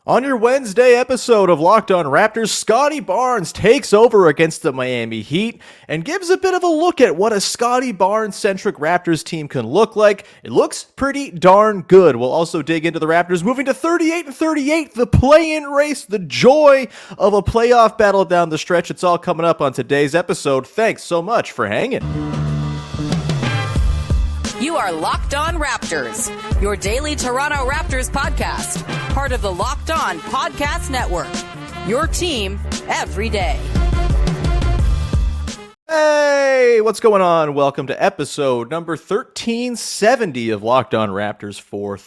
On your Wednesday episode of Locked On Raptors, Scottie Barnes takes over against the Miami Heat and gives a bit of a look at what a Scottie Barnes-centric Raptors team can look like. It looks pretty darn good. We'll also dig into the Raptors moving to 38-38, the play-in race, the joy of a playoff battle down the stretch. It's all coming up on today's episode. Thanks so much for hanging. You are Locked On Raptors, your daily Toronto Raptors podcast, part of the Locked On Podcast Network, your team every day. Hey, what's going on? Welcome to episode number 1370 of Locked On Raptors for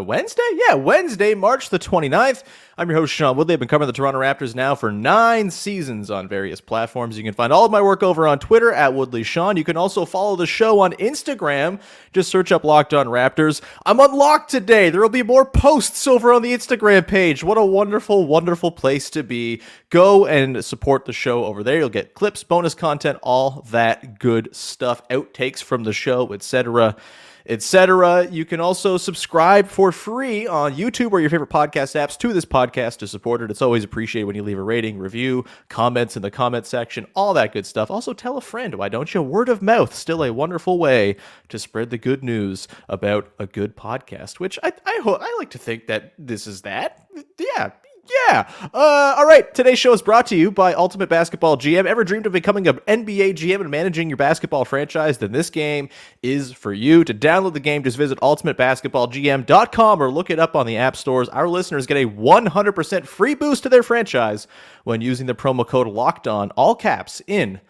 Wednesday? Yeah, Wednesday, March the 29th. I'm your host, Sean Woodley. I've been covering the Toronto Raptors now for 9 seasons on various platforms. You can find all of my work over on Twitter at WoodleySean. You can also follow the show on Instagram. Just search up Locked On Raptors. I'm unlocked today. There will be more posts over on the Instagram page. What a wonderful, wonderful place to be. Go and support the show over there. You'll get clips, bonus content, all that good stuff, outtakes from the show, etc. etc. You can also subscribe for free on YouTube or your favorite podcast apps to this podcast to support it. It's always appreciated when you leave a rating, review, comments in the comment section, all that good stuff. Also tell a friend, why don't you? Word of mouth, still a wonderful way to spread the good news about a good podcast, which I like to think that this is that. Yeah. All right. Today's show is brought to you by Ultimate Basketball GM. Ever dreamed of becoming an NBA GM and managing your basketball franchise? Then this game is for you. To download the game, just visit ultimatebasketballgm.com or look it up on the app stores. Our listeners get a 100% free boost to their franchise when using the promo code LOCKEDON, all caps, in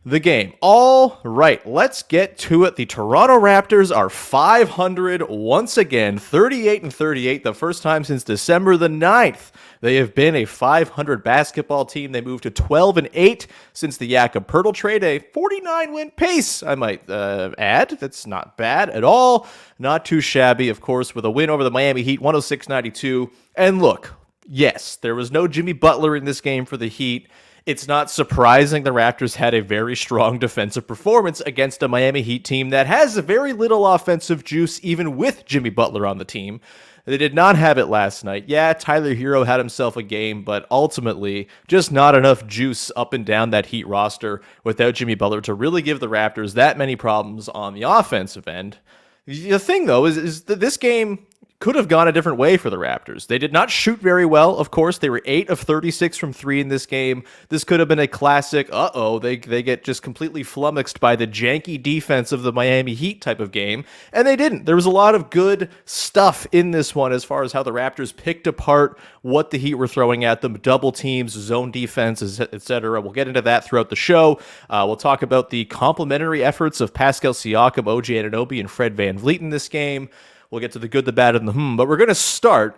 the game. All right, let's get to it. The Toronto Raptors are 500 once again, 38-38, the first time since December the 9th. They have been a 500 basketball team. They moved to 12-8 since the Jakob Poeltl trade, a 49-win pace, I might add. That's not bad at all. Not too shabby, of course, with a win over the Miami Heat, 106-92. And look, yes, there was no Jimmy Butler in this game for the Heat. It's not surprising the Raptors had a very strong defensive performance against a Miami Heat team that has very little offensive juice, even with Jimmy Butler on the team. They did not have it last night. Yeah, Tyler Hero had himself a game, but ultimately just not enough juice up and down that Heat roster without Jimmy Butler to really give the Raptors that many problems on the offensive end. The thing, though, is that this game could have gone a different way for the Raptors. They did not shoot very well, of course. They were 8 of 36 from 3 in this game. This could have been a classic, they get just completely flummoxed by the janky defense of the Miami Heat type of game, and they didn't. There was a lot of good stuff in this one as far as how the Raptors picked apart what the Heat were throwing at them, double teams, zone defense, etc. We'll get into that throughout the show. We'll talk about the complementary efforts of Pascal Siakam, O.G. Anunoby, and Fred VanVleet in this game. We'll get to the good, the bad, and the but we're going to start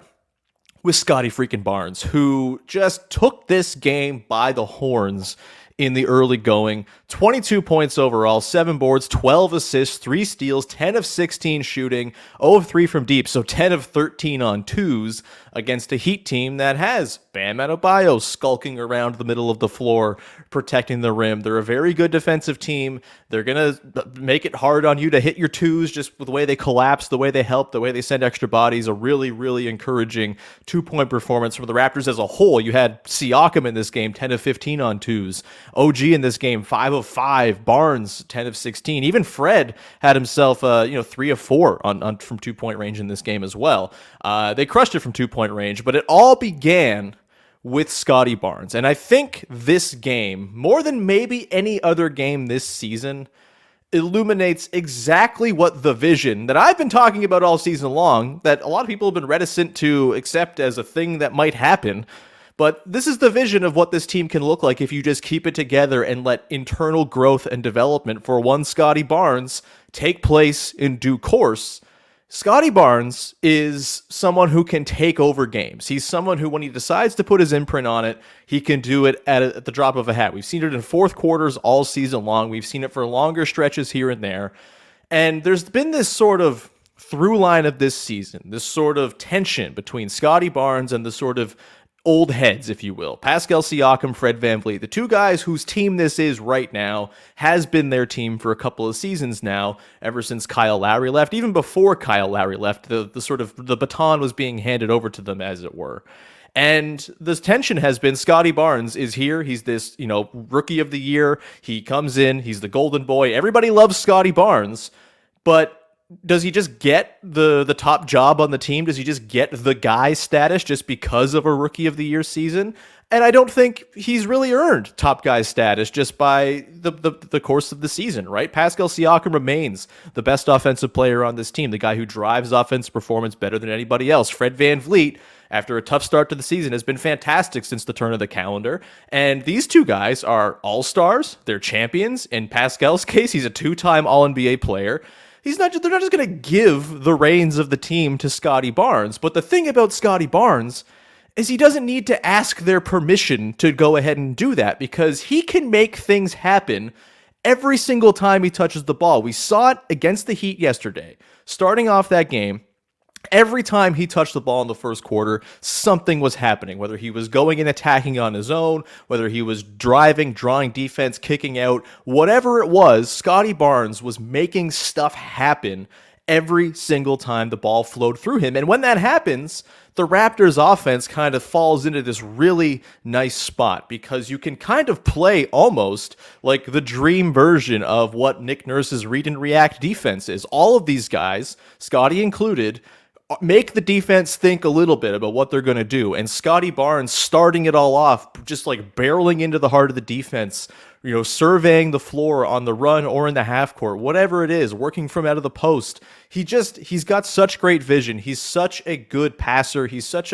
with Scottie freaking Barnes, who just took this game by the horns in the early going. 22 points overall, 7 boards, 12 assists, 3 steals, 10 of 16 shooting, 0 of 3 from deep, so 10 of 13 on twos against a Heat team that has Bam Adebayo skulking around the middle of the floor, protecting the rim. They're a very good defensive team. They're going to make it hard on you to hit your twos just with the way they collapse, the way they help, the way they send extra bodies. A really, really encouraging 2-point performance from the Raptors as a whole. You had Siakam in this game, 10 of 15 on twos. OG in this game, 5 of 5. Barnes, 10 of 16. Even Fred had himself, 3 of 4 on from 2-point range in this game as well. They crushed it from 2-point range, but it all began with Scottie Barnes. And I think this game, more than maybe any other game this season, illuminates exactly what the vision that I've been talking about all season long, that a lot of people have been reticent to accept as a thing that might happen. But this is the vision of what this team can look like if you just keep it together and let internal growth and development for one Scottie Barnes take place in due course. Scottie Barnes is someone who can take over games. He's someone who, when he decides to put his imprint on it, he can do it at the drop of a hat. We've seen it in fourth quarters all season long. We've seen it for longer stretches here and there. And there's been this sort of through line of this season, this sort of tension between Scottie Barnes and the sort of old heads, if you will. Pascal Siakam, Fred VanVleet, the two guys whose team this is right now, has been their team for a couple of seasons now, ever since Kyle Lowry left. Even before Kyle Lowry left, the baton was being handed over to them, as it were. And the tension has been Scottie Barnes is here. He's this, rookie of the year. He comes in. He's the golden boy. Everybody loves Scottie Barnes, but does he just get the top job on the team? Does he just get the guy status just because of a rookie of the year season? And I don't think he's really earned top guy status just by the course of the season, right? Pascal Siakam remains the best offensive player on this team, the guy who drives offensive performance better than anybody else. Fred VanVleet, after a tough start to the season, has been fantastic since the turn of the calendar. And these two guys are all-stars. They're champions. In Pascal's case, he's a two-time All-NBA player. They're not just going to give the reins of the team to Scottie Barnes. But the thing about Scottie Barnes is he doesn't need to ask their permission to go ahead and do that, because he can make things happen every single time he touches the ball. We saw it against the Heat yesterday. Starting off that game, every time he touched the ball in the first quarter, something was happening, whether he was going and attacking on his own, whether he was driving, drawing defense, kicking out, whatever it was, Scottie Barnes was making stuff happen every single time the ball flowed through him. And when that happens, the Raptors offense kind of falls into this really nice spot, because you can kind of play almost like the dream version of what Nick Nurse's read and react defense is. All of these guys, Scottie included, make the defense think a little bit about what they're going to do. And Scottie Barnes starting it all off, just like barreling into the heart of the defense, surveying the floor on the run or in the half court, whatever it is, working from out of the post. He's got such great vision. He's such a good passer. He's such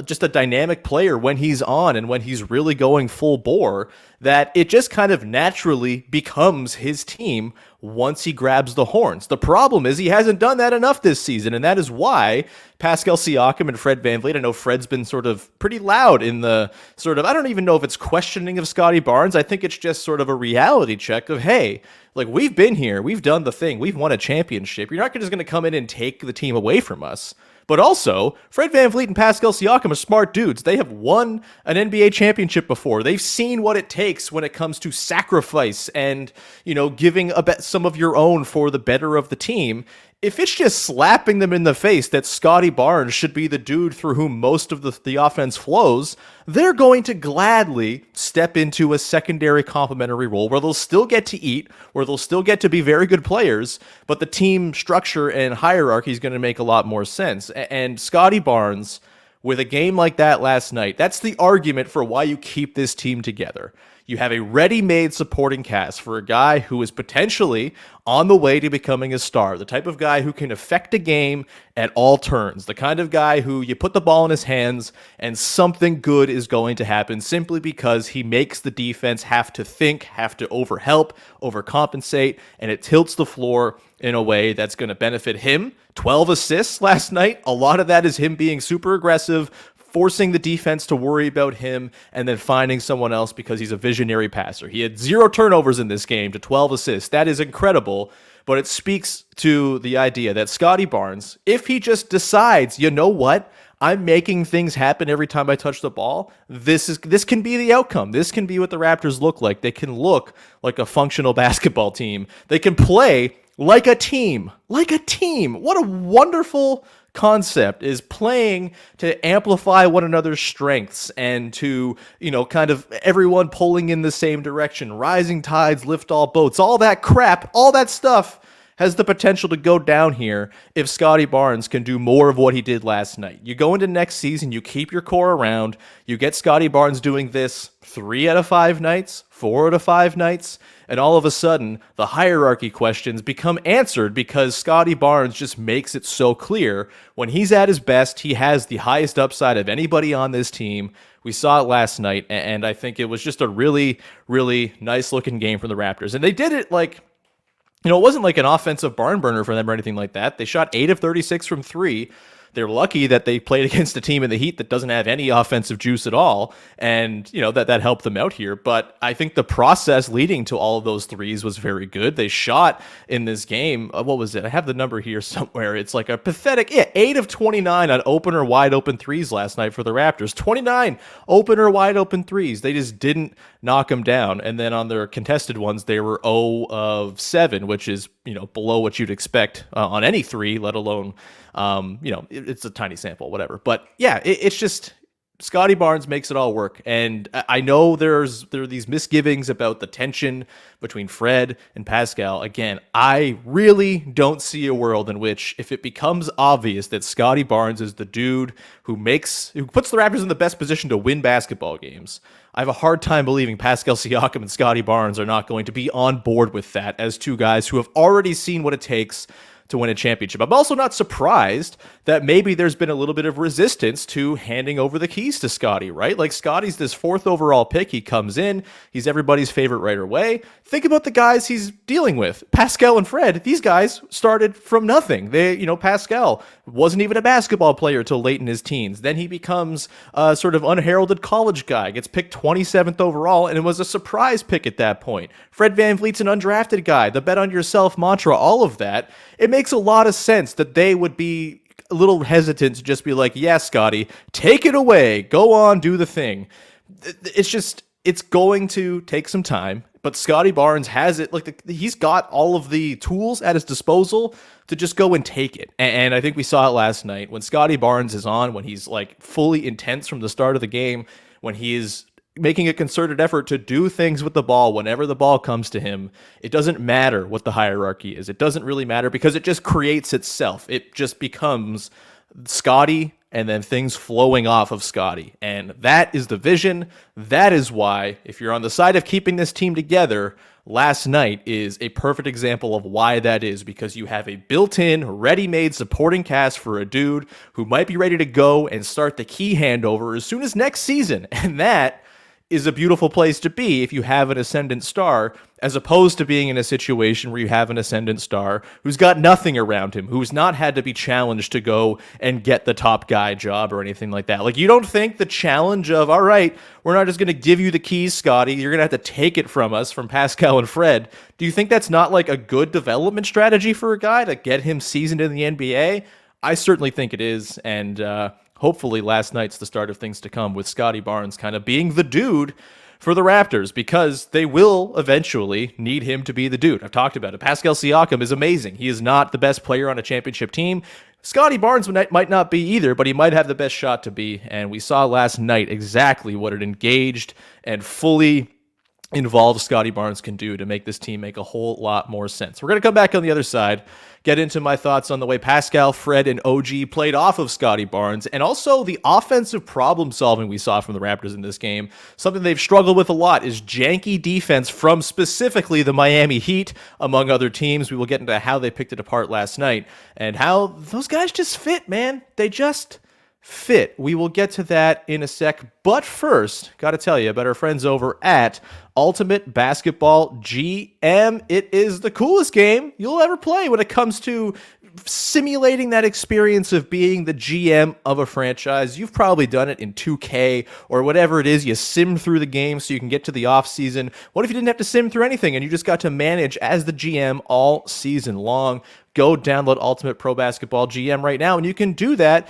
just a dynamic player when he's on and when he's really going full bore, that it just kind of naturally becomes his team once he grabs the horns. The problem is he hasn't done that enough this season, and that is why Pascal Siakam and Fred VanVleet, I know Fred's been sort of pretty loud in the I don't even know if it's questioning of Scottie Barnes. I think it's just sort of a reality check of, hey, like, we've been here, we've done the thing, we've won a championship. You're not just going to come in and take the team away from us. But also, Fred VanVleet and Pascal Siakam are smart dudes. They have won an NBA championship before. They've seen what it takes when it comes to sacrifice and, giving some of your own for the better of the team. If it's just slapping them in the face that Scottie Barnes should be the dude through whom most of the offense flows, they're going to gladly step into a secondary complementary role where they'll still get to eat, where they'll still get to be very good players, but the team structure and hierarchy is going to make a lot more sense. And Scottie Barnes, with a game like that last night, that's the argument for why you keep this team together. You have a ready-made supporting cast for a guy who is potentially on the way to becoming a star, the type of guy who can affect a game at all turns, the kind of guy who you put the ball in his hands and something good is going to happen simply because he makes the defense have to think, have to overhelp, overcompensate, and it tilts the floor in a way that's going to benefit him. 12 assists last night. A lot of that is him being super aggressive, forcing the defense to worry about him, and then finding someone else because he's a visionary passer. He had 0 turnovers in this game to 12 assists. That is incredible, but it speaks to the idea that Scottie Barnes, if he just decides, you know what, I'm making things happen every time I touch the ball, this can be the outcome. This can be what the Raptors look like. They can look like a functional basketball team. They can play like a team. Like a team. What a wonderful concept, is playing to amplify one another's strengths and to, kind of everyone pulling in the same direction. Rising tides lift all boats. All that crap, all that stuff has the potential to go down here if Scottie Barnes can do more of what he did last night. You go into next season, you keep your core around, you get Scottie Barnes doing this 3 out of 5 nights, 4 out of 5 nights, and all of a sudden, the hierarchy questions become answered because Scottie Barnes just makes it so clear. When he's at his best, he has the highest upside of anybody on this team. We saw it last night, and I think it was just a really, really nice-looking game from the Raptors. And they did it like, it wasn't like an offensive barn burner for them or anything like that. They shot 8 of 36 from 3. they're lucky that they played against a team in the Heat that doesn't have any offensive juice at all. And, that helped them out here. But I think the process leading to all of those threes was very good. They shot in this game. What was it? I have the number here somewhere. It's like a pathetic, 8 of 29 on opener wide open threes last night for the Raptors. 29 opener wide open threes. They just didn't knock them down. And then on their contested ones, they were 0 of 7, which is, below what you'd expect on any three, let alone, it's a tiny sample, whatever. But yeah, it's just Scottie Barnes makes it all work. And I know there are these misgivings about the tension between Fred and Pascal. Again, I really don't see a world in which, if it becomes obvious that Scottie Barnes is the dude who puts the Raptors in the best position to win basketball games, I have a hard time believing Pascal Siakam and Scottie Barnes are not going to be on board with that as two guys who have already seen what it takes to win a championship. I'm also not surprised that maybe there's been a little bit of resistance to handing over the keys to Scottie, right? Like, Scottie's this 4th overall pick. He comes in. He's everybody's favorite right away. Think about the guys he's dealing with. Pascal and Fred, these guys started from nothing. Pascal wasn't even a basketball player till late in his teens. Then he becomes a sort of unheralded college guy, gets picked 27th overall, and it was a surprise pick at that point. Fred VanVleet's an undrafted guy. The bet on yourself mantra, all of that. It makes a lot of sense that they would be a little hesitant to just be like, yeah, Scottie, take it away. Go on, do the thing. It's going to take some time, but Scottie Barnes has it. He's got all of the tools at his disposal to just go and take it. And I think we saw it last night when Scottie Barnes is on, when he's fully intense from the start of the game, when he is making a concerted effort to do things with the ball whenever the ball comes to him. It doesn't matter what the hierarchy is. It doesn't really matter because it just creates itself. It just becomes Scottie and then things flowing off of Scottie. And that is the vision. That is why, if you're on the side of keeping this team together, last night is a perfect example of why that is, because you have a built-in, ready-made supporting cast for a dude who might be ready to go and start the key handover as soon as next season. And that is a beautiful place to be if you have an ascendant star, as opposed to being in a situation where you have an ascendant star who's got nothing around him, who's not had to be challenged to go and get the top guy job or anything like that. You don't think the challenge of, all right, we're not just going to give you the keys, Scottie, you're going to have to take it from us, from Pascal and Fred. Do you think that's not a good development strategy for a guy to get him seasoned in the NBA? I certainly think it is, and hopefully last night's the start of things to come, with Scottie Barnes kind of being the dude for the Raptors, because they will eventually need him to be the dude. I've talked about it. Pascal Siakam is amazing. He is not the best player on a championship team. Scottie Barnes might not be either, but he might have the best shot to be. And we saw last night exactly what an engaged and fully involved Scottie Barnes can do to make this team make a whole lot more sense. We're going to come back on the other side, get into my thoughts on the way Pascal, Fred, and OG played off of Scottie Barnes, and also the offensive problem solving we saw from the Raptors in this game. Something they've struggled with a lot is janky defense from specifically the Miami Heat, among other teams. We will get into how they picked it apart last night and how those guys just fit, man. They just fit. We will get to that in a sec, but first, got to tell you about our friends over at Ultimate Basketball GM. It is the coolest game you'll ever play when it comes to simulating that experience of being the GM of a franchise. You've probably done it in 2K or whatever it is. You sim through the game so you can get to the off season. What if you didn't have to sim through anything and you just got to manage as the GM all season long? Go download Ultimate Pro Basketball GM right now, and you can do that.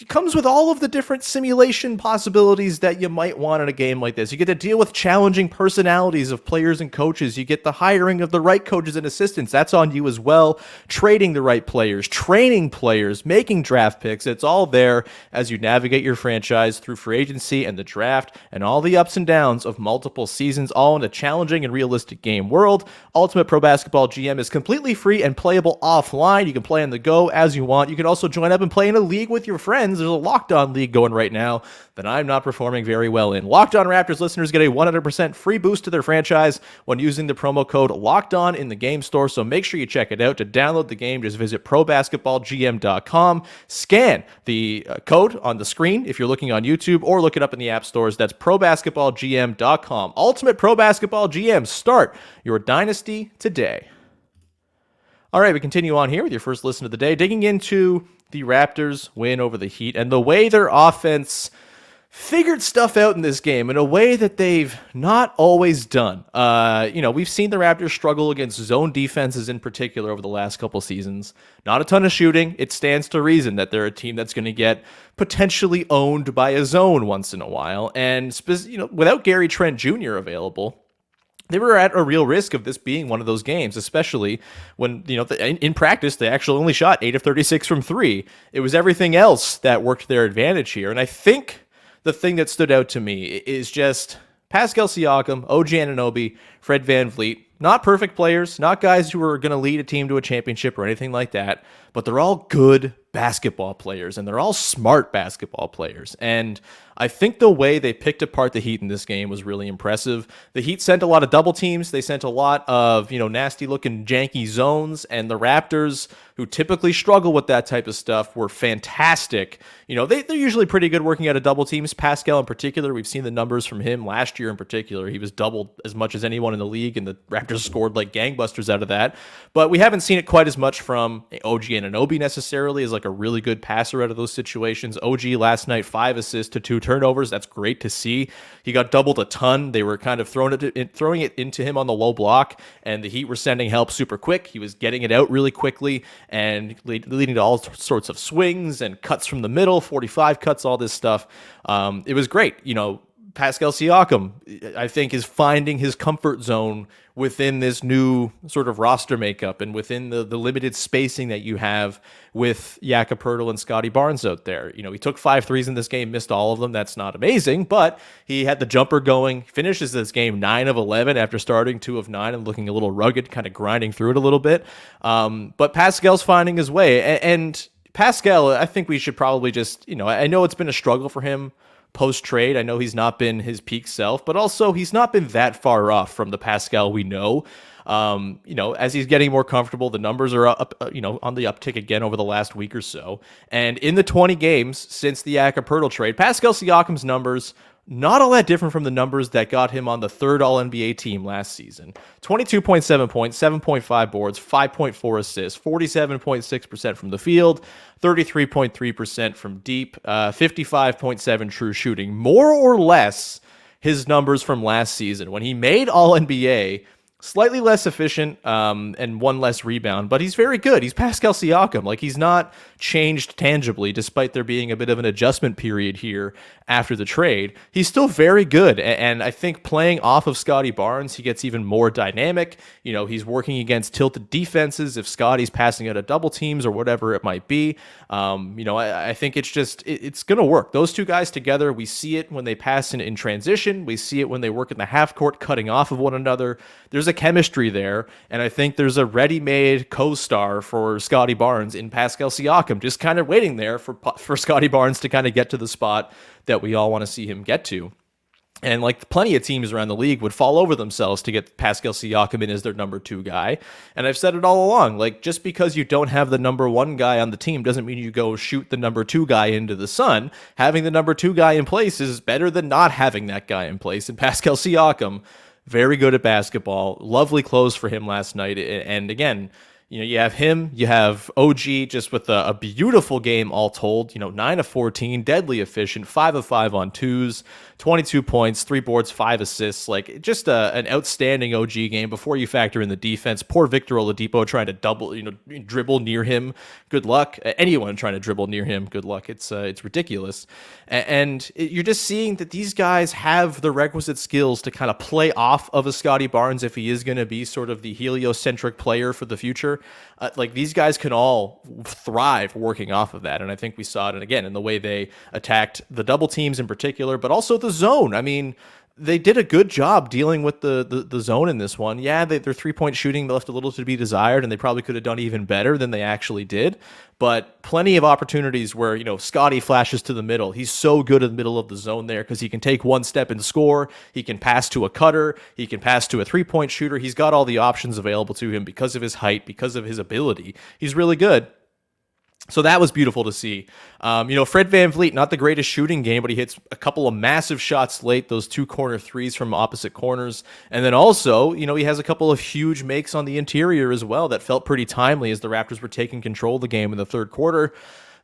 It comes with all of the different simulation possibilities that you might want in a game like this. You get to deal with challenging personalities of players and coaches. You get the hiring of the right coaches and assistants. That's on you as well. Trading the right players, training players, making draft picks. It's all there as you navigate your franchise through free agency and the draft and all the ups and downs of multiple seasons, all in a challenging and realistic game world. Ultimate Pro Basketball GM is completely free and playable offline. You can play on the go as you want. You can also join up and play in a league with your friends. There's a Locked On League going right now that I'm not performing very well in. Locked On Raptors listeners get a 100% free boost to their franchise when using the promo code Locked On in the game store, so make sure you check it out. To download the game, just visit probasketballgm.com, scan the code on the screen if you're looking on YouTube, or look it up in the app stores. That's probasketballgm.com. Ultimate Pro Basketball GM. Start your dynasty today. All right, we continue on here with your first listen of the day, digging into the Raptors' win over the Heat and the way their offense figured stuff out in this game in a way that they've not always done. We've seen the Raptors struggle against zone defenses in particular over the last couple seasons. Not a ton of shooting. It stands to reason that they're a team that's going to get potentially owned by a zone once in a while. And without Gary Trent Jr. available, they were at a real risk of this being one of those games, especially when, in practice, they actually only shot 8 of 36 from 3. It was everything else that worked to their advantage here. And I think the thing that stood out to me is just Pascal Siakam, O.G. Anunoby, Fred VanVleet. Not perfect players, not guys who are going to lead a team to a championship or anything like that, but they're all good basketball players, and they're all smart basketball players. And I think the way they picked apart the Heat in this game was really impressive. The Heat sent a lot of double teams. They sent a lot of, nasty-looking janky zones, and the Raptors, who typically struggle with that type of stuff, were fantastic. They're usually pretty good working out of double teams. Pascal in particular, we've seen the numbers from him last year in particular. He was doubled as much as anyone in the league, and the Raptors scored like gangbusters out of that. But we haven't seen it quite as much from O.G. Anunoby necessarily as like a really good passer out of those situations. O.G. last night, 5 assists to 2 turnovers. That's great to see. He got doubled a ton. They were kind of throwing it into him on the low block, and the Heat were sending help super quick. He was getting it out really quickly and leading to all sorts of swings and cuts from the middle, 45 cuts, all this stuff. It was great. Pascal Siakam, I think, is finding his comfort zone within this new sort of roster makeup and within the limited spacing that you have with Jakob Poeltl and Scottie Barnes out there. He took 5 threes in this game, missed all of them. That's not amazing, but he had the jumper going, finishes this game 9 of 11 after starting 2 of 9 and looking a little rugged, kind of grinding through it a little bit. But Pascal's finding his way. And Pascal, I think we should probably just, I know it's been a struggle for him post-trade. I know he's not been his peak self, but also he's not been that far off from the Pascal we know. As he's getting more comfortable, the numbers are up, on the uptick again over the last week or so. And in the 20 games since the Jakob Poeltl trade, Pascal Siakam's numbers not all that different from the numbers that got him on the 3rd All-NBA team last season. 22.7 points, 7.5 boards, 5.4 assists, 47.6% from the field, 33.3% from deep, 55.7 true shooting. More or less his numbers from last season when he made All-NBA. Slightly less efficient and 1 less rebound, but he's very good. He's Pascal Siakam. He's not changed tangibly, despite there being a bit of an adjustment period here after the trade. He's still very good, and I think playing off of Scottie Barnes, he gets even more dynamic. He's working against tilted defenses if Scottie's passing out of double teams or whatever it might be. I think it's going to work. Those two guys together, we see it when they pass in transition. We see it when they work in the half court, cutting off of one another. There's a chemistry there, and I think there's a ready-made co-star for Scottie Barnes in Pascal Siakam, just kind of waiting there for Scottie Barnes to kind of get to the spot that we all want to see him get to. And plenty of teams around the league would fall over themselves to get Pascal Siakam in as their number 2 guy. And I've said it all along, just because you don't have the number 1 guy on the team doesn't mean you go shoot the number 2 guy into the sun. Having the number 2 guy in place is better than not having that guy in place. And Pascal Siakam, very good at basketball. Lovely close for him last night. And again, you have him, you have O.G. just with a beautiful game all told, 9 of 14, deadly efficient, 5 of 5 on 2s, 22 points, 3 boards, 5 assists, just an outstanding O.G. game before you factor in the defense. Poor Victor Oladipo trying to dribble near him. Good luck. Anyone trying to dribble near him, good luck. It's ridiculous. And you're just seeing that these guys have the requisite skills to kind of play off of a Scottie Barnes if he is going to be sort of the heliocentric player for the future. These guys can all thrive working off of that. And I think we saw it, again, in the way they attacked the double teams in particular, but also the zone. I mean, they did a good job dealing with the zone in this one. Yeah, their 3-point shooting left a little to be desired, and they probably could have done even better than they actually did. But plenty of opportunities where, Scottie flashes to the middle. He's so good in the middle of the zone there because he can take one step and score. He can pass to a cutter. He can pass to a 3-point shooter. He's got all the options available to him because of his height, because of his ability. He's really good. So that was beautiful to see. Fred VanVleet, not the greatest shooting game, but he hits a couple of massive shots late, those 2 corner threes from opposite corners. And then also, he has a couple of huge makes on the interior as well that felt pretty timely as the Raptors were taking control of the game in the third quarter.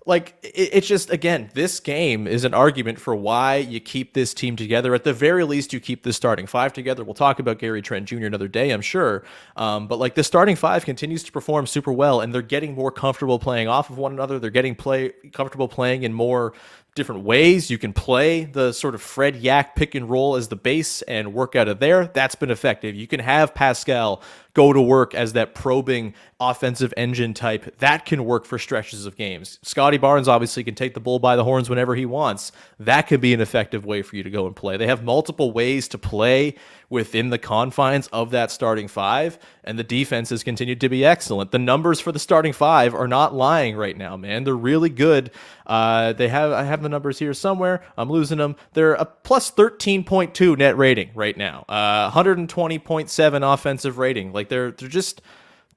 Like, it's just, again, this game is an argument for why you keep this team together. At the very least, you keep this starting 5 together. We'll talk about Gary Trent Jr. another day, I'm sure. But, like, the starting 5 continues to perform super well, and they're getting more comfortable playing off of one another. They're getting comfortable playing in more different ways. You can play the sort of Fred Yak pick and roll as the base and work out of there. That's been effective. You can have Pascal go to work as that probing offensive engine type. That can work for stretches of games. Scottie Barnes obviously can take the bull by the horns whenever he wants. That could be an effective way for you to go and play. They have multiple ways to play within the confines of that starting 5, and the defense has continued to be excellent. The numbers for the starting 5 are not lying right now, man. They're really good. I have the numbers here somewhere. I'm losing them. They're a plus 13.2 net rating right now. 120.7 offensive rating. Like they're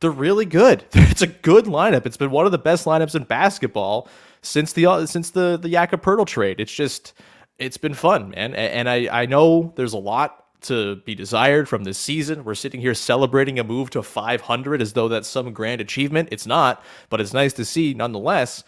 really good. It's a good lineup. It's been one of the best lineups in basketball since the Jakob Poeltl trade. It's been fun, man. And I know there's a lot to be desired from this season. We're sitting here celebrating a move to 500 as though that's some grand achievement. It's not, but it's nice to see nonetheless.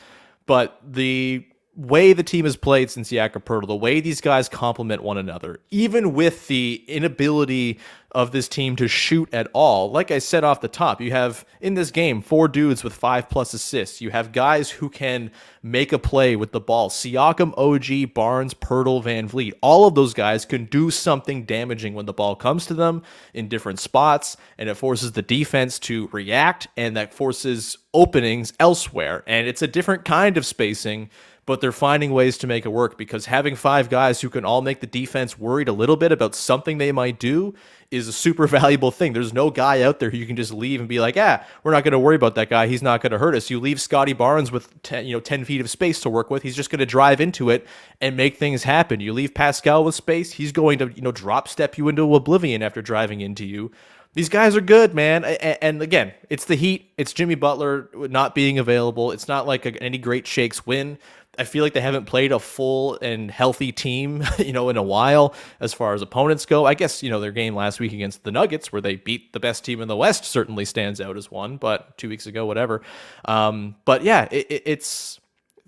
But the way the team has played since Jakob Poeltl, the way these guys complement one another, even with the inability of this team to shoot at all. Like I said off the top, you have in this game 4 dudes with 5+ assists. You have guys who can make a play with the ball. Siakam, O.G, Barnes, Poeltl, VanVleet. All of those guys can do something damaging when the ball comes to them in different spots, and it forces the defense to react, and that forces openings elsewhere. And it's a different kind of spacing, but they're finding ways to make it work, because having 5 guys who can all make the defense worried a little bit about something they might do is a super valuable thing. There's no guy out there who you can just leave and be like, we're not going to worry about that guy. He's not going to hurt us. You leave Scottie Barnes with 10 feet of space to work with. He's just going to drive into it and make things happen. You leave Pascal with space. He's going to, drop step you into oblivion after driving into you. These guys are good, man. And again, it's the Heat. It's Jimmy Butler not being available. It's not like any great shakes win. I feel like they haven't played a full and healthy team, in a while as far as opponents go. I guess, their game last week against the Nuggets, where they beat the best team in the West, certainly stands out as one, but 2 weeks ago, whatever. But yeah, it's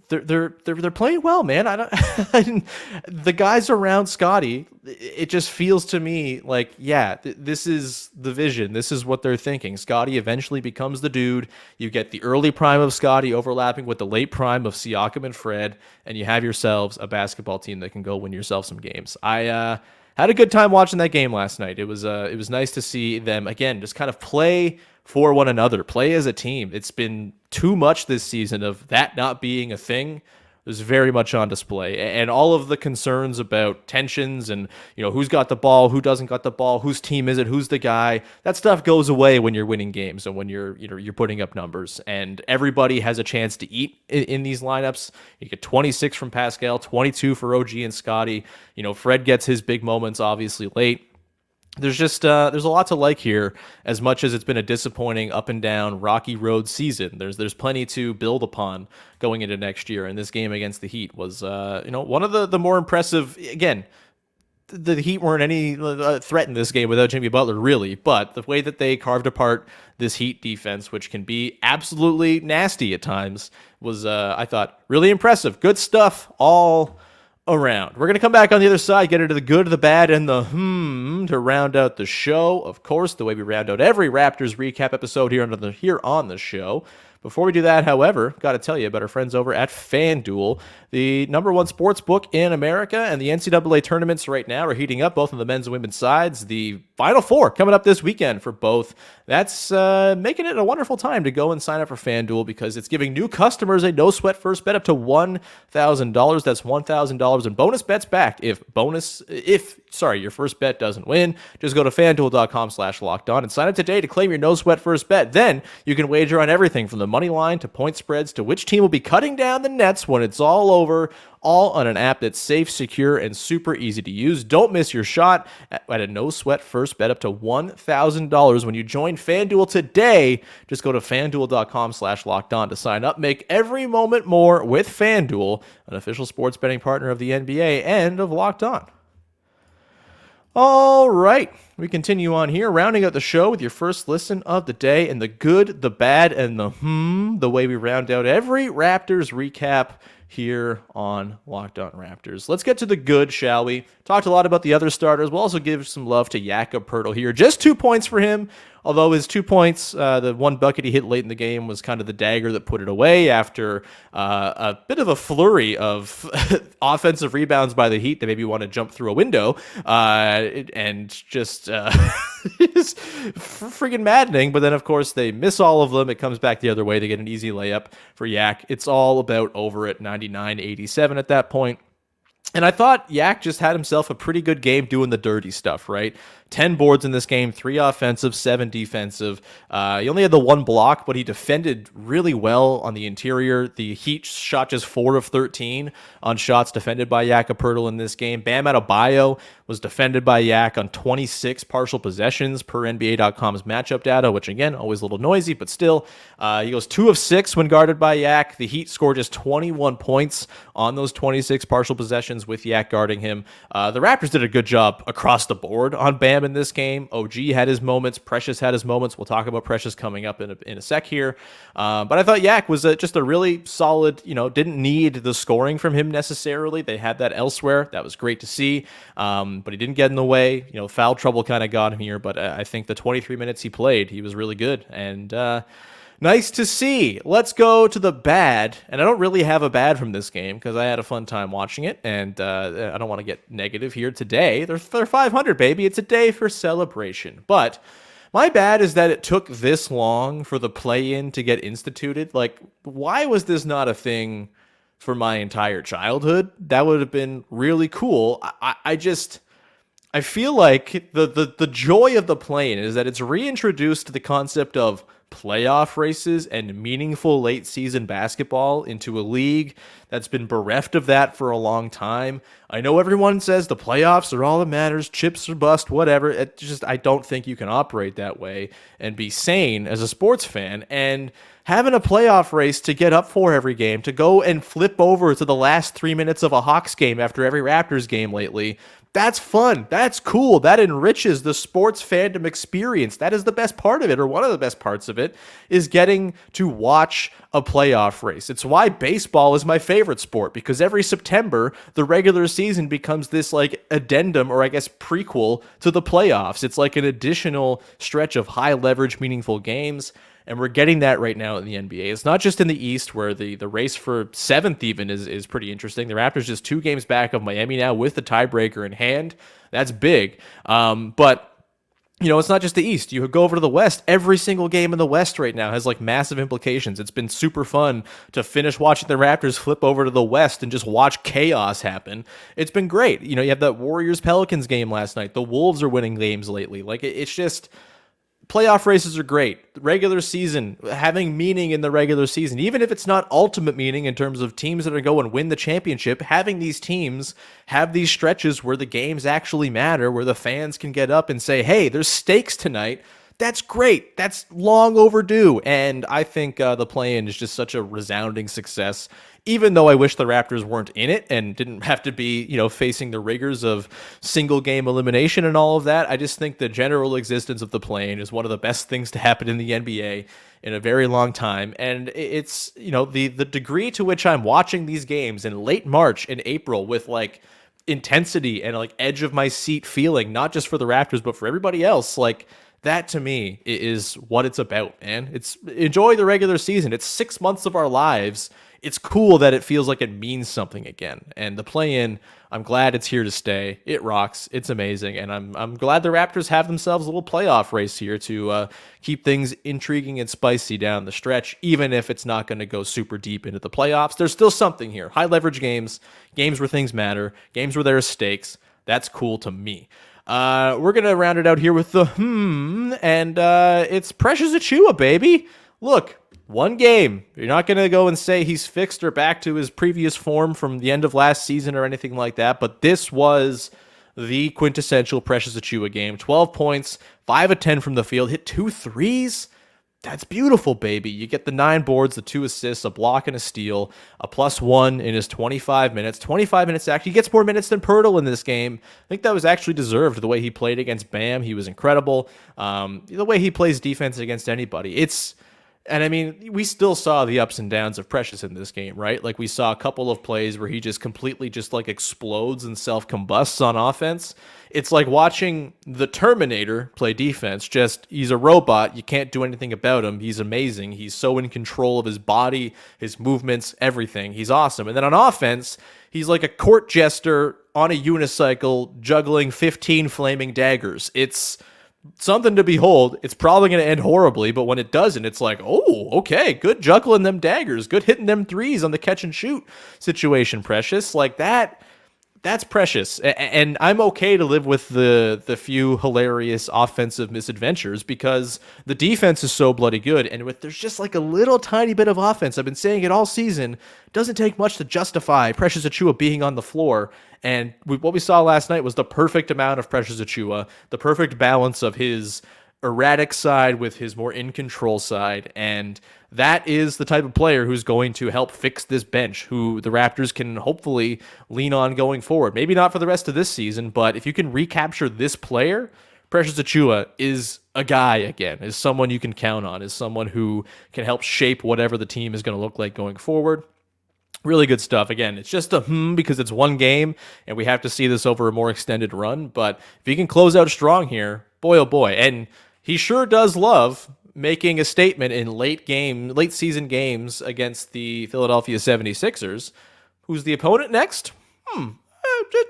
they're playing well, man. The guys around Scottie, it just feels to me like, this is the vision. This is what they're thinking. Scottie eventually becomes the dude. You get the early prime of Scottie overlapping with the late prime of Siakam and Fred, and you have yourselves a basketball team that can go win yourself some games. I had a good time watching that game last night. It was nice to see them again just kind of play for one another, play as a team. It's been too much this season of that not being a thing. It was very much on display, and all of the concerns about tensions and who's got the ball, who doesn't got the ball, whose team is it, who's the guy. That stuff goes away when you're winning games and when you're putting up numbers, and everybody has a chance to eat in these lineups. You get 26 from Pascal, 22 for O.G and Scottie. Fred gets his big moments obviously late. There's just there's a lot to like here. As much as it's been a disappointing up and down rocky road season, there's plenty to build upon going into next year. And this game against the Heat was one of the more impressive. Again, the Heat weren't any threat in this game without Jimmy Butler, really. But the way that they carved apart this Heat defense, which can be absolutely nasty at times, was I thought really impressive. Good stuff all around. We're going to come back on the other side, get into the good, the bad, and the to round out the show. Of course, the way we round out every Raptors recap episode here on the show. Before we do that, however, got to tell you about our friends over at FanDuel, the #1 sports book in America, and the NCAA tournaments right now are heating up, both on the men's and women's sides. The Final Four coming up this weekend for both. That's making it a wonderful time to go and sign up for FanDuel, because it's giving new customers a no-sweat first bet up to $1,000. That's $1,000 in bonus bets back if your first bet doesn't win. Just go to FanDuel.com/lockedon and sign up today to claim your no-sweat first bet. Then you can wager on everything from the money line to point spreads to which team will be cutting down the nets when it's all over. all on an app that's safe, secure, and super easy to use. Don't miss your shot at a no-sweat first bet up to $1,000 when you join FanDuel today. Just go to FanDuel.com/lockedon to sign up. Make every moment more with FanDuel, an official sports betting partner of the NBA and of Locked On. All right, we continue on here, rounding out the show with your first listen of the day, and the good, the bad, and the way we round out every Raptors recap here on Locked On Raptors. Let's get to the good, shall we? Talked a lot about the other starters. We'll also give some love to Jakob Poeltl here. Just 2 points for him, although his 2 points, the one bucket he hit late in the game was kind of the dagger that put it away after a bit of a flurry of offensive rebounds by the Heat that maybe want to jump through a window, and just it's freaking maddening. But then, of course, they miss all of them. It comes back the other way. They get an easy layup for Yak. It's all about over at 99-87 at that point. And I thought Yak just had himself a pretty good game doing the dirty stuff, right? 10 boards in this game, 3 offensive, 7 defensive. He only had the 1 block, but he defended really well on the interior. The Heat shot just 4 of 13 on shots defended by Jakob Poeltl in this game. Bam Adebayo was defended by Yak on 26 partial possessions per NBA.com's matchup data, which again, always a little noisy, but still. He goes 2 of 6 when guarded by Yak. The Heat scored just 21 points on those 26 partial possessions with Yak guarding him. The Raptors did a good job across the board on Bam in this game. O.G. had his moments. Precious had his moments. We'll talk about Precious coming up in a sec here. But I thought Yak was just a really solid, didn't need the scoring from him necessarily. They had that elsewhere. That was great to see. But he didn't get in the way. Foul trouble kind of got him here. But I think the 23 minutes he played, he was really good. And nice to see. Let's go to the bad. And I don't really have a bad from this game because I had a fun time watching it. And I don't want to get negative here today. They're 500, baby. It's a day for celebration. But my bad is that it took this long for the play-in to get instituted. Like, why was this not a thing for my entire childhood? That would have been really cool. I feel like the joy of the play-in is that it's reintroduced the concept of playoff races and meaningful late season basketball into a league that's been bereft of that for a long time. I know everyone says the playoffs are all that matters, chips or bust, whatever. I don't think you can operate that way and be sane as a sports fan. And having a playoff race to get up for every game, to go and flip over to the last 3 minutes of a Hawks game after every Raptors game lately, that's fun. That's cool. That enriches the sports fandom experience. That is the best part of it, or one of the best parts of it, is getting to watch a playoff race. It's why baseball is my favorite sport, because every September, the regular season becomes this like addendum, or I guess prequel to the playoffs. It's like an additional stretch of high leverage, meaningful games. And we're getting that right now in the NBA. It's not just in the East, where the race for 7th even is pretty interesting. The Raptors just 2 games back of Miami now with the tiebreaker in hand. That's big. But it's not just the East. You go over to the West. Every single game in the West right now has like massive implications. It's been super fun to finish watching the Raptors flip over to the West and just watch chaos happen. It's been great. You have that Warriors-Pelicans game last night. The Wolves are winning games lately. Like, it's just... Playoff races are great. Regular season, having meaning in the regular season, even if it's not ultimate meaning in terms of teams that are going to win the championship, having these teams have these stretches where the games actually matter, where the fans can get up and say, hey, there's stakes tonight. That's great. That's long overdue. And I think the play-in is just such a resounding success, even though I wish the Raptors weren't in it and didn't have to be, facing the rigors of single game elimination and all of that. I just think the general existence of the play-in is one of the best things to happen in the NBA in a very long time. And it's, the degree to which I'm watching these games in late March and April with like intensity and like edge of my seat feeling, not just for the Raptors, but for everybody else, like, that to me is what it's about, man. It's enjoy the regular season. It's 6 months of our lives. It's cool that it feels like it means something again. And the play-in, I'm glad it's here to stay. It rocks. It's amazing. And I'm glad the Raptors have themselves a little playoff race here to keep things intriguing and spicy down the stretch, even if it's not going to go super deep into the playoffs. There's still something here. High leverage games where things matter, games where there are stakes. That's cool to me. We're going to round it out here with the and it's Precious Achiuwa, baby. Look, One game. You're not going to go and say he's fixed or back to his previous form from the end of last season or anything like that, but this was the quintessential Precious Achiuwa game. 12 points, 5 of 10 from the field, hit 2 threes. That's beautiful, baby. You get the 9 boards, the 2 assists, a block and a steal, a +1 in his 25 minutes. 25 minutes actually. He gets more minutes than Poeltl in this game. I think that was actually deserved. The way he played against Bam, he was incredible. The way he plays defense against anybody. And I mean, we still saw the ups and downs of Precious in this game, right? Like we saw a couple of plays where he just completely just like explodes and self-combusts on offense. It's like watching the Terminator play defense. Just, he's a robot. You can't do anything about him. He's amazing. He's so in control of his body, his movements, everything. He's awesome. And then on offense, he's like a court jester on a unicycle juggling 15 flaming daggers. It's something to behold. It's probably going to end horribly, but when it doesn't, it's like, oh, okay, good juggling them daggers, good hitting them threes on the catch and shoot situation, Precious. Like that's Precious. And I'm okay to live with the few hilarious offensive misadventures because the defense is so bloody good. And there's just like a little tiny bit of offense. I've been saying it all season. It doesn't take much to justify Precious Achiuwa being on the floor. And what we saw last night was the perfect amount of Precious Achiuwa, the perfect balance of his erratic side with his more in-control side. And that is the type of player who's going to help fix this bench, who the Raptors can hopefully lean on going forward. Maybe not for the rest of this season, but if you can recapture this player, Precious Achiuwa is a guy again, is someone you can count on, is someone who can help shape whatever the team is going to look like going forward. Really good stuff. Again, it's just a because it's one game and we have to see this over a more extended run. But if he can close out strong here, boy, oh boy. And he sure does love making a statement in late season games against the Philadelphia 76ers. Who's the opponent next?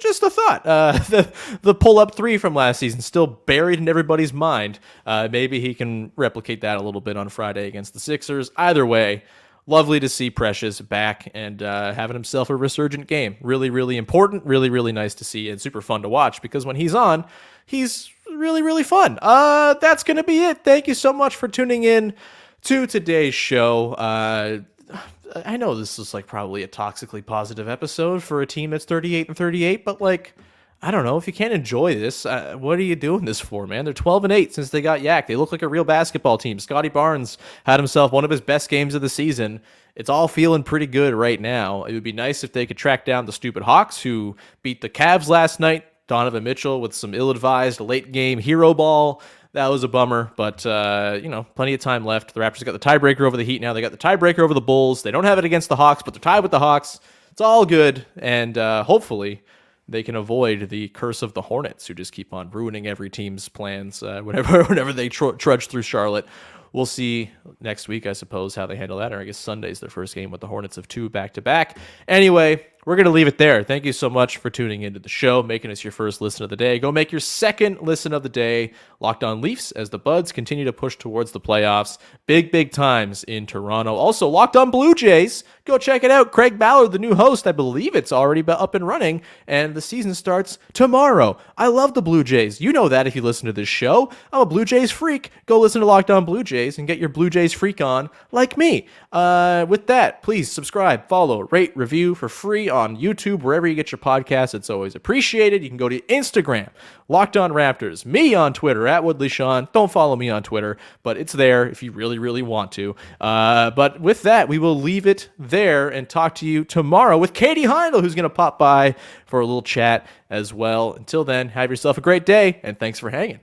Just a thought. The pull-up 3 from last season still buried in everybody's mind. Maybe he can replicate that a little bit on Friday against the Sixers. Either way, lovely to see Precious back and having himself a resurgent game. Really, really important. Really, really nice to see and super fun to watch because when he's on, he's really, really fun. That's going to be it. Thank you so much for tuning in to today's show. I know this is like probably a toxically positive episode for a team that's 38-38, but like, I don't know, if you can't enjoy this, what are you doing this for, man? They're 12-8 since they got yacked. They look like a real basketball team. Scottie Barnes had himself one of his best games of the season. It's all feeling pretty good right now. It would be nice if they could track down the stupid Hawks who beat the Cavs last night. Donovan Mitchell with some ill-advised late-game hero ball. That was a bummer, but, plenty of time left. The Raptors got the tiebreaker over the Heat now. They got the tiebreaker over the Bulls. They don't have it against the Hawks, but they're tied with the Hawks. It's all good, and hopefully they can avoid the curse of the Hornets, who just keep on ruining every team's plans whenever they trudge through Charlotte. We'll see next week, I suppose, how they handle that. Or I guess Sunday's their first game with the Hornets of 2 back-to-back. Anyway, we're going to leave it there. Thank you so much for tuning into the show, making us your first listen of the day. Go make your second listen of the day. Locked On Leafs as the Buds continue to push towards the playoffs. Big, big times in Toronto. Also, Locked On Blue Jays. Go check it out. Craig Ballard, the new host. I believe it's already up and running, and the season starts tomorrow. I love the Blue Jays. You know that if you listen to this show. I'm a Blue Jays freak. Go listen to Locked On Blue Jays and get your Blue Jays freak on like me. With that, please subscribe, follow, rate, review for free on YouTube, wherever you get your podcasts. It's always appreciated. You can go to Instagram, Locked On Raptors, me on Twitter, at Woodley Sean. Don't follow me on Twitter, but it's there if you really, really want to. But with that, we will leave it there and talk to you tomorrow with Katie Heindel, who's going to pop by for a little chat as well. Until then, have yourself a great day, and thanks for hanging.